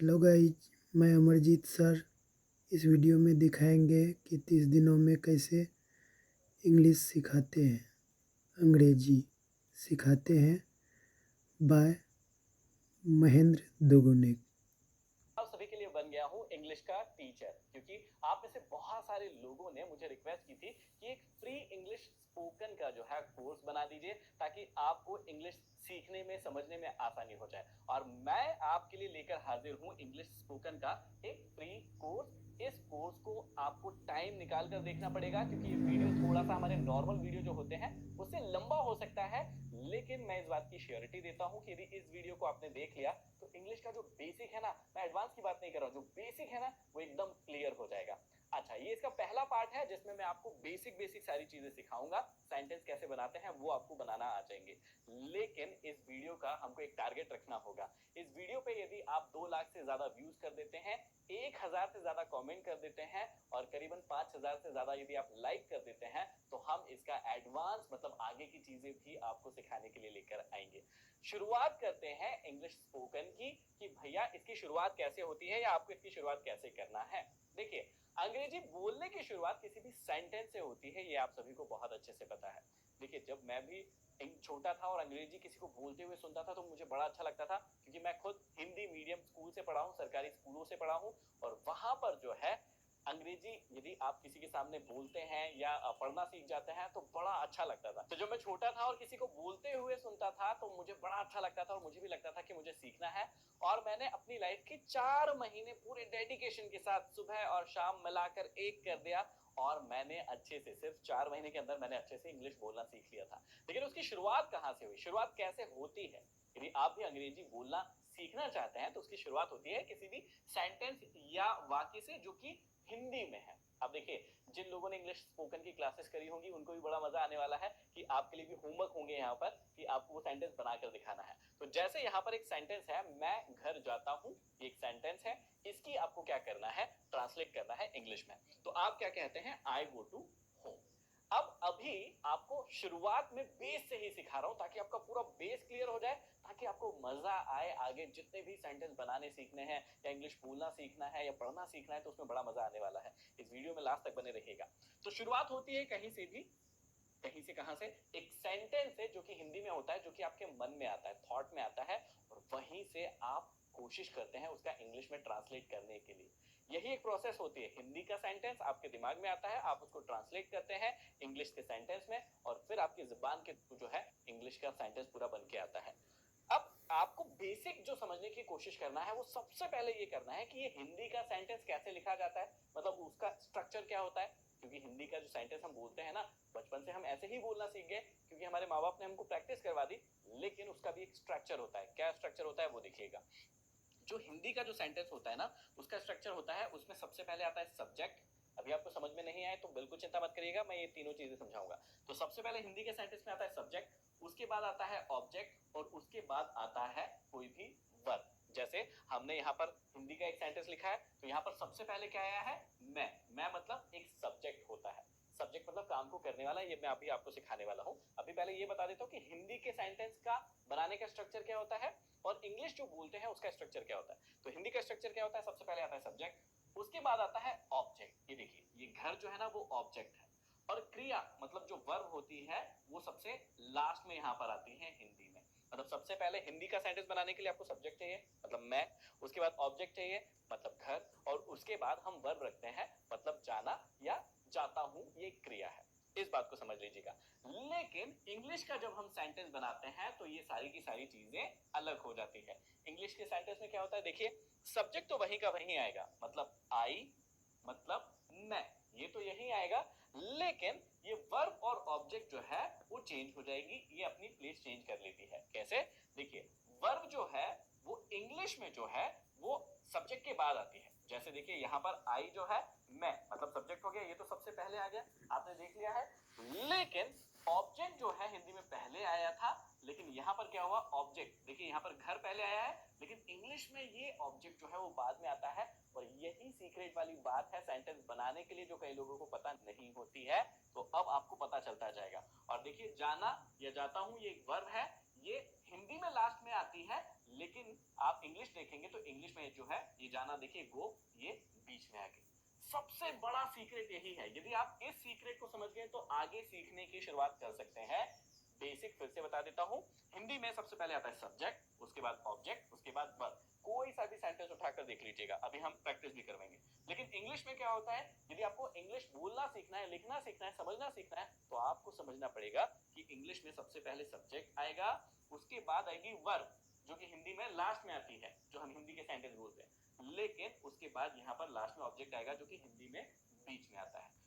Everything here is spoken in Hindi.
हेलो गाइज, मैं अमरजीत सर। इस वीडियो में दिखाएंगे कि 30 दिनों में कैसे इंग्लिश सिखाते हैं, अंग्रेजी सिखाते हैं बाय महेंद्र दुगुने। आप सभी के लिए बन गया हूँ इंग्लिश का टीचर, क्योंकि आप में से बहुत सारे लोगों ने मुझे रिक्वेस्ट की थी कि एक फ्री इंग्लिश स्पोकन का जो है कोर्स बना दीजिए ताकि आपको इंग्लिश सीखने में समझने में आसानी हो जाए। और मैं आपके लिए लेकर हाजिर हूँ इंग्लिश स्पोकन का एक फ्री कोर्स। इस कोर्स को आपको टाइम निकाल कर देखना पड़ेगा, क्योंकि ये वीडियो थोड़ा सा हमारे नॉर्मल वीडियो जो होते हैं उससे लंबा हो सकता है। लेकिन मैं इस बात की श्योरिटी देता हूँ कि यदि इस वीडियो को आपने देख लिया तो इंग्लिश का जो बेसिक है ना, मैं एडवांस की बात नहीं कर रहा हूँ, जो बेसिक है ना वो एकदम क्लियर हो जाएगा। अच्छा, ये इसका पहला पार्ट है जिसमें मैं आपको बेसिक बेसिक सारी चीजें सिखाऊंगा। सेंटेंस कैसे बनाते हैं वो आपको बनाना आ जाएंगे। लेकिन इस वीडियो का हमको एक टारगेट रखना होगा। इस वीडियो पे यदि आप 2 लाख से ज्यादा व्यूज कर देते हैं, 1000 से ज्यादा कमेंट कर देते हैं और करीबन 5000 से ज्यादा यदि आप लाइक कर देते हैं, तो हम इसका एडवांस मतलब आगे की चीजें भी आपको सिखाने के लिए लेकर आएंगे। शुरुआत करते हैं इंग्लिश स्पोकन की कि भैया इसकी शुरुआत कैसे होती है या आपको इसकी शुरुआत कैसे करना है। देखिए, अंग्रेजी बोलने की शुरुआत किसी भी सेंटेंस से होती है, ये आप सभी को बहुत अच्छे से पता है। देखिए, जब मैं भी छोटा था और अंग्रेजी किसी को बोलते हुए सुनता था तो मुझे बड़ा अच्छा लगता था, क्योंकि मैं खुद हिंदी मीडियम स्कूल से पढ़ा हूँ, सरकारी स्कूलों से पढ़ा हूँ। और वहां पर जो है अंग्रेजी यदि आप किसी के सामने बोलते हैं या पढ़ना सीख जाते हैं तो बड़ा अच्छा लगता था। तो जब मैं छोटा था और किसी को बोलते हुए सुनता था तो मुझे बड़ा अच्छा लगता था और मुझे भी लगता था कि मुझे सीखना है। और मैंने अपनी लाइफ के 4 महीने पूरे डेडिकेशन के साथ सुबह और शाम मिलाकर एक कर दिया। और मैंने अच्छे से, सिर्फ 4 महीने के अंदर मैंने अच्छे से इंग्लिश बोलना सीख लिया था। लेकिन उसकी शुरुआत कहां से हुई, शुरुआत कैसे होती है? यदि आप भी अंग्रेजी बोलना सीखना चाहते हैं तो उसकी शुरुआत होती है किसी भी सेंटेंस या वाक्य से जो कि हिंदी में है। अब देखिए, जिन लोगों ने इंग्लिश स्पोकन की क्लासेस करी होंगी उनको भी बड़ा मजा आने वाला है कि आपके लिए भी होमवर्क होंगे यहाँ पर कि आपको वो सेंटेंस बनाकर दिखाना है। तो जैसे यहाँ पर एक सेंटेंस है, मैं घर जाता हूँ, ये एक सेंटेंस है। इसकी आपको क्या करना है, ट्रांसलेट करना है इंग्लिश में। तो आप क्या कहते हैं, आई गो टू होम। अब अभी आपको शुरुआत में बेस से ही सिखा रहा हूं ताकि आपका पूरा बेस क्लियर हो जाए, ताकि आपको मजा आए। आगे जितने भी सेंटेंस बनाने सीखने हैं या इंग्लिश बोलना सीखना है या पढ़ना सीखना है तो उसमें बड़ा मजा आने वाला है। इस वीडियो में लास्ट तक बने रहिएगा। तो शुरुआत होती है कहीं से भी, कहीं से कहां से, एक सेंटेंस है जो कि हिंदी में होता है, जो कि आपके मन में आता है, थॉट में आता है। और वहीं से आप कोशिश करते हैं उसका इंग्लिश में ट्रांसलेट करने के लिए। यही एक प्रोसेस होती है। हिंदी का सेंटेंस आपके दिमाग में आता है, आप उसको ट्रांसलेट करते हैं इंग्लिश के सेंटेंस में, और फिर आपकी जुबान के जो है इंग्लिश का सेंटेंस पूरा बन के आता है। अब आपको बेसिक जो समझने की कोशिश करना है वो सबसे पहले ये करना है कि ये हिंदी का सेंटेंस कैसे लिखा जाता है, मतलब उसका स्ट्रक्चर क्या होता है। क्योंकि हिंदी का जो सेंटेंस हम बोलते हैं ना, बचपन से हम ऐसे ही बोलना सीख गए क्योंकि हमारे माँ बाप ने हमको प्रैक्टिस करवा दी। लेकिन उसका भी एक स्ट्रक्चर होता है। क्या स्ट्रक्चर होता है वो देखिएगा। जो हिंदी का जो सेंटेंस होता है ना, उसका स्ट्रक्चर होता है, उसमें सबसे पहले आता है सब्जेक्ट। अभी आपको समझ में नहीं आए तो बिल्कुल चिंता मत करिएगा, मैं ये तीनों चीजें समझाऊंगा। तो सबसे पहले हिंदी के सेंटेंस में आता है सब्जेक्ट, उसके बाद आता है ऑब्जेक्ट और उसके बाद आता है कोई भी वर्ब। जैसे हमने यहाँ पर हिंदी का एक सेंटेंस लिखा है तो यहाँ पर सबसे पहले क्या आया है, मैं मतलब एक सब्जेक्ट होता है। सब्जेक्ट मतलब काम को करने वाला, ये मैं अभी आपको सिखाने वाला हूँ। अभी पहले ये बता देता हूँ कि हिंदी के सेंटेंस का बनाने का स्ट्रक्चर क्या होता है और इंग्लिश जो बोलते हैं उसका स्ट्रक्चर क्या होता है। तो हिंदी का स्ट्रक्चर क्या होता है, सबसे पहले आता है सब्जेक्ट, उसके बाद आता है ऑब्जेक्ट। ये देखिए, ये घर जो है ना वो ऑब्जेक्ट है। और क्रिया मतलब जो वर्ब होती है वो सबसे लास्ट में यहाँ पर आती है हिंदी में। मतलब सबसे पहले हिंदी का सेंटेंस बनाने के लिए आपको सब्जेक्ट चाहिए मतलब मैं, उसके बाद ऑब्जेक्ट चाहिए मतलब घर, और उसके बाद हम वर्ब रखते हैं मतलब जाना या जाता हूं, ये क्रिया है। इस बात को समझ लीजिएगा। लेकिन इंग्लिश का जब हम सेंटेंस बनाते हैं तो ये सारी की सारी चीजें अलग हो जाती है। इंग्लिश के सेंटेंस में क्या होता है, देखिए, सब्जेक्ट तो वहीं का वहीं आएगा, मतलब आई, मतलब मैं, ये तो यही आएगा। लेकिन ये वर्ब और ऑब्जेक्ट जो है वो चेंज हो जाएगी, ये अपनी प्लेस चेंज कर लेती है। कैसे, देखिए, वर्ब जो है वो इंग्लिश में जो है वो सब्जेक्ट के बाद आती है। जैसे देखिए यहाँ पर आई जो है, मैं मतलब सब्जेक्ट हो गया, ये तो सबसे पहले आ गया, आपने देख लिया है। लेकिन ऑब्जेक्ट जो है हिंदी में पहले आया था, लेकिन यहाँ पर क्या हुआ, ऑब्जेक्ट देखिए यहाँ पर घर पहले आया है, लेकिन इंग्लिश में ये ऑब्जेक्ट जो है वो बाद में आता है। और यही सीक्रेट वाली बात है सेंटेंस बनाने के लिए जो कई लोगों को पता नहीं होती है। तो अब आपको पता चलता जाएगा। और देखिए, जाना या जाता हूं, ये एक वर्ब है, ये हिंदी में लास्ट में आती है, लेकिन आप इंग्लिश देखेंगे तो इंग्लिश में जो है ये जाना, देखिए गो, ये बीच में आ गई। सबसे बड़ा सीक्रेट यही है। यदि आप इस सीक्रेट को समझ गए तो आगे सीखने की शुरुआत कर सकते हैं। बेसिक फिर से बता देता हूं। हिंदी में सबसे पहले आता है सब्जेक्ट, उसके बाद ऑब्जेक्ट, उसके बाद वर्ब। कोई सा भी सेंटेंस उठाकर देख लीजिएगा, अभी हम प्रैक्टिस भी करवाएंगे। लेकिन इंग्लिश में क्या होता है, यदि आपको इंग्लिश बोलना सीखना है, लिखना सीखना है, समझना सीखना है, तो आपको समझना पड़ेगा कि इंग्लिश में सबसे पहले सब्जेक्ट आएगा, उसके बाद आएगी वर्ब, जो कि हिंदी में लास्ट में आती है, जो हम हिंदी के सेंटेंस बोलते हैं। लेकिन उसके बाद यहाँ पर लास्ट में ऑब्जेक्ट आएगा, जो कि हिंदी में बीच में आता है।